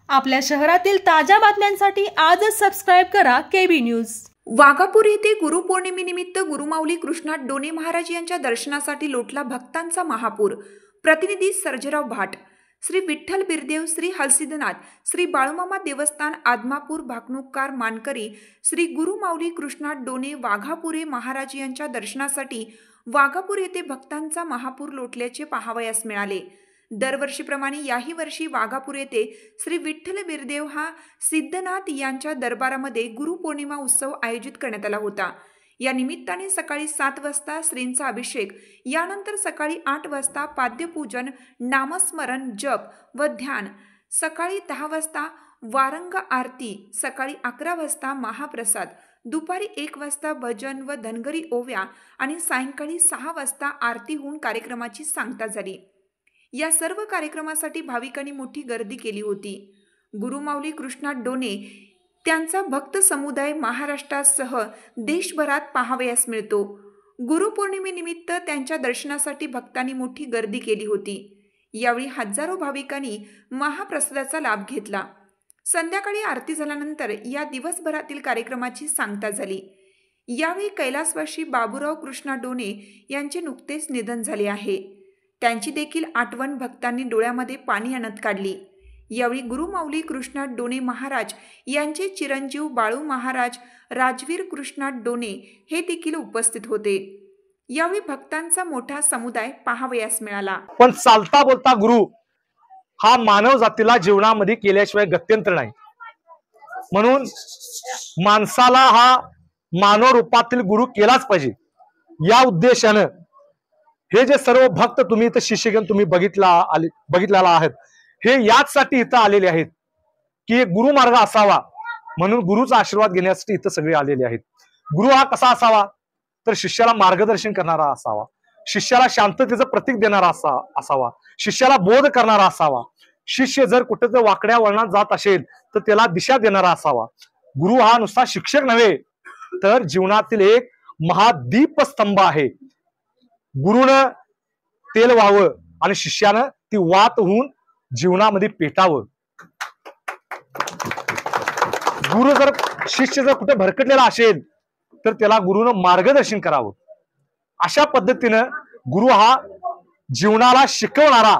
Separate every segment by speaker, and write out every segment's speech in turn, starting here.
Speaker 1: आपल्या शहरातील ताज्या बातम्यांसाठी आजच सबस्क्राईब करा केबी न्यूज।
Speaker 2: वाघापूर येथे गुरुपौर्णिमेनिमित्त गुरुमाऊली कृष्णात डोणे महाराज यांच्या दर्शनासाठी लोटला भक्तांचा महापूर। प्रतिनिधी सर्जेराव भाट। श्री विठ्ठल बिरदेव, श्री हलसिद्धनाथ, श्री बाळूमामा देवस्थान, आदमापूर, भाकणूककार, मानकरी, श्री गुरुमाऊली कृष्णात डोणे वाघापुरे महाराज यांच्या दर्शनासाठी वाघापूर येथे भक्तांचा महापूर लोटल्याचे पाहावयास मिळाले। दरवर्षीप्रमाणे याही वर्षी वाघापूर येथे श्री विठ्ठल बिरदेव हा सिद्धनाथ यांच्या दरबारामध्ये गुरुपौर्णिमा उत्सव आयोजित करण्यात आला होता। या निमित्ताने सकाळी 7 वाजता श्रींचा अभिषेक, यानंतर सकाळी 8 वाजता पाद्यपूजन, नामस्मरण, जप व ध्यान, सकाळी 10 वाजता वारंग आरती, सकाळी 11 वाजता महाप्रसाद, दुपारी 1 वाजता भजन व धनगरी ओव्या आणि सायंकाळी 6 वाजता आरती होऊन कार्यक्रमाची सांगता झाली। या सर्व कार्यक्रमासाठी भाविकांनी मोठी गर्दी केली होती। गुरुमाऊली कृष्णात डोणे त्यांचा भक्त समुदाय महाराष्ट्रासह देशभरात पाहावयास मिळतो। गुरुपौर्णिमेनिमित्त त्यांच्या दर्शनासाठी भक्तांनी मोठी गर्दी केली होती। यावेळी हजारो भाविकांनी महाप्रसादाचा लाभ घेतला। संध्याकाळी आरती झाल्यानंतर या दिवसभरातील कार्यक्रमाची सांगता झाली। यावेळी कैलासवासी बाबूराव कृष्णात डोणे यांचे नुकतेच निधन झाले आहे। त्यांची देखील आठवण भक्तांनी डोळ्यामध्ये पाणी आणत काढली। यावेळी गुरुमाऊली कृष्णात डोणे महाराज यांचे चिरंजीव बाळू महाराज, राजवीर कृष्णात डोणे हे देखील उपस्थित होते। यावेळी भक्तांचा मोठा समुदाय पाहावयास मिळाला।
Speaker 3: पण चालता बोलता गुरु हा मानव जातीला जीवनामध्ये केल्याशिवाय गत्यंतर नाही, म्हणून माणसाला हा मानव रूपातील गुरु केलाच पाहिजे। या उद्देशाने हे जे सर्व भक्त तुम्ही इथं शिष्यगण तुम्ही बघितलेला आहेत, हे याचसाठी इथं आलेले आहेत की गुरुमार्ग असावा, म्हणून गुरुचा आशीर्वाद घेण्यासाठी इथं सगळे आलेले आहेत। गुरु हा कसा असावा तर शिष्याला मार्गदर्शन करणारा असावा, शिष्याला शांततेचं प्रतीक देणारा असावा, शिष्याला बोध करणारा असावा। शिष्य जर कुठे जर वाकड्या वळणात जात असेल तर त्याला दिशा देणारा असावा। गुरु हा नुसता शिक्षक नव्हे तर जीवनातील एक महादीपस्तंभ आहे। गुरुनं तेल व्हावं आणि शिष्यानं ती वात होऊन जीवनामध्ये पेटावं। गुरु जर शिष्य जर कुठे भरकटलेला असेल तर त्याला गुरुनं मार्गदर्शन करावं। अशा पद्धतीनं गुरु हा जीवनाला शिकवणारा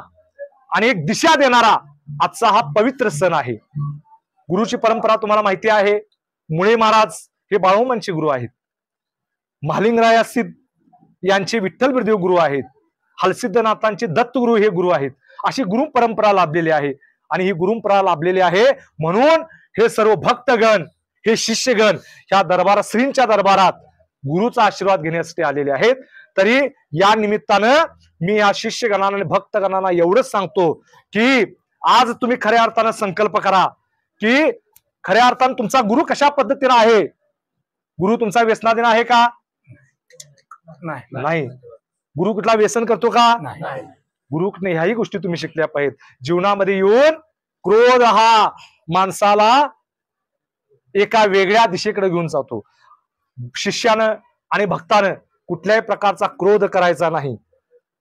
Speaker 3: आणि एक दिशा देणारा आजचा हा पवित्र सण आहे। गुरुची परंपरा तुम्हाला माहिती आहे। मुळे महाराज हे बाळूमामांचे गुरु आहेत, महालिंगराया सिद्ध यांचे विठ्ठल बिरदेव गुरु आहेत, हलसिद्धनाथांचे दत्तगुरु हे गुरु आहेत। अशी गुरु परंपरा लाभलेली आहे आणि ही गुरु परंपरा लाभलेली आहे म्हणून हे सर्व भक्तगण, हे शिष्यगण ह्या दरबारात, श्रींच्या दरबारात गुरुचा आशीर्वाद घेण्यासाठी आलेले आहेत। तरी या निमित्तानं मी या शिष्यगणांना आणि भक्तगणांना एवढंच सांगतो की आज तुम्ही खऱ्या अर्थानं संकल्प करा की खऱ्या अर्थानं तुमचा गुरु कशा पद्धतीने आहे। गुरु तुमचा व्यसनाधीन आहे का? नाही। गुरु कुठला व्यसन करतो का? नाही। गुरुकडे ह्याही गोष्टी तुम्ही शिकल्या पाहिजेत। जीवनामध्ये येऊन क्रोध हा माणसाला एका वेगळ्या दिशेकडे घेऊन जातो। शिष्यानं आणि भक्तानं कुठल्याही प्रकारचा क्रोध करायचा नाही,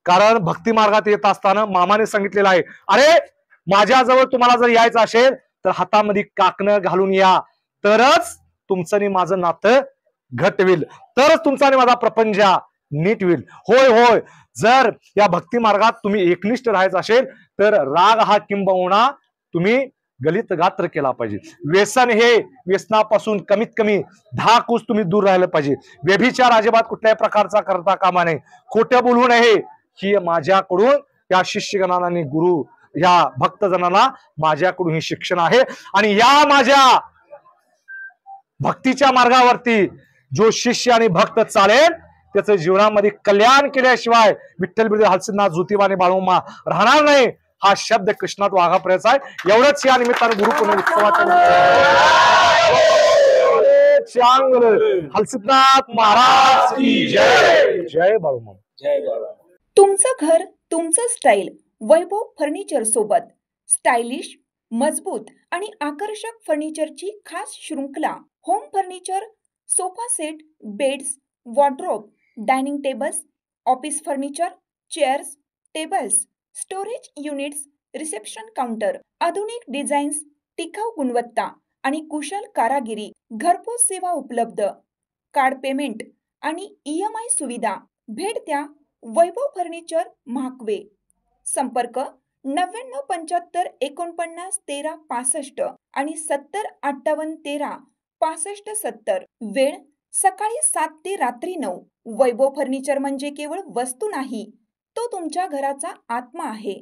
Speaker 3: कारण भक्ती मार्गात येत असताना मामाने सांगितलेलं आहे, अरे माझ्याजवळ तुम्हाला जर यायचं असेल तर हातामध्ये काकणं घालून या, तरच तुमचं आणि माझं नातं घट होईल, तरच तुमचा आणि माझा प्रपंच नीट होईल। होय होय, जर या भक्ती मार्गात तुम्ही एकनिष्ठ राहायचं असेल तर राग हा किंबहुना तुम्ही गलित गात्र केला पाहिजे। व्यसन हे व्यसनापासून कमीत कमी 10 कोस तुम्ही दूर राहिलं पाहिजे। व्यभिचार अजिबात कुठल्याही प्रकारचा करता कामा नये, खोटं बोलू नये। ही माझ्याकडून या शिष्यगणांना आणि गुरु या भक्तजनांना माझ्याकडून ही शिक्षण आहे। आणि या माझ्या भक्तीच्या मार्गावरती जो शिष्य आणि भक्त चालेल त्याचं जीवनामध्ये कल्याण केल्याशिवाय विठ्ठल बिरदेव, हलसिद्धनाथ, ज्योतिबा आणि बाळूमामा राहणार नाही। हा शब्द कृष्णात वाघापुऱ्याचा आहे। एवढंच या निमित्ताने गुरुपौर्णिमा उत्सवाच्या हलसिद्धनाथ महाराज की जय। जय बाळूमामा, जय बाळूमामा।
Speaker 2: तुमचं घर, तुमचं स्टाईल वैभव फर्निचर सोबत स्टायलिश, मजबूत आणि आकर्षक फर्निचरची खास शृंखला। Home furniture, sofa set, beds, wardrobe, dining tables, office furniture, chairs, tables, storage units, reception counter, आधुनिक डिझाईन्स, टिकाऊ गुणवत्ता आणि कुशल कारागिरी, घरपोच सेवा उपलब्ध, कार्ड पेमेंट आणि EMI सुविधा. भेट द्या वैभव फर्निचर, म्हाकवे. संपर्क 9975 49 13 65 आणि 70 58 13 65 70. वेळ सकाळी 7 ते रात्री 9. वैभव फर्निचर म्हणजे केवळ वस्तू नाही, तो तुमच्या घराचा आत्मा आहे.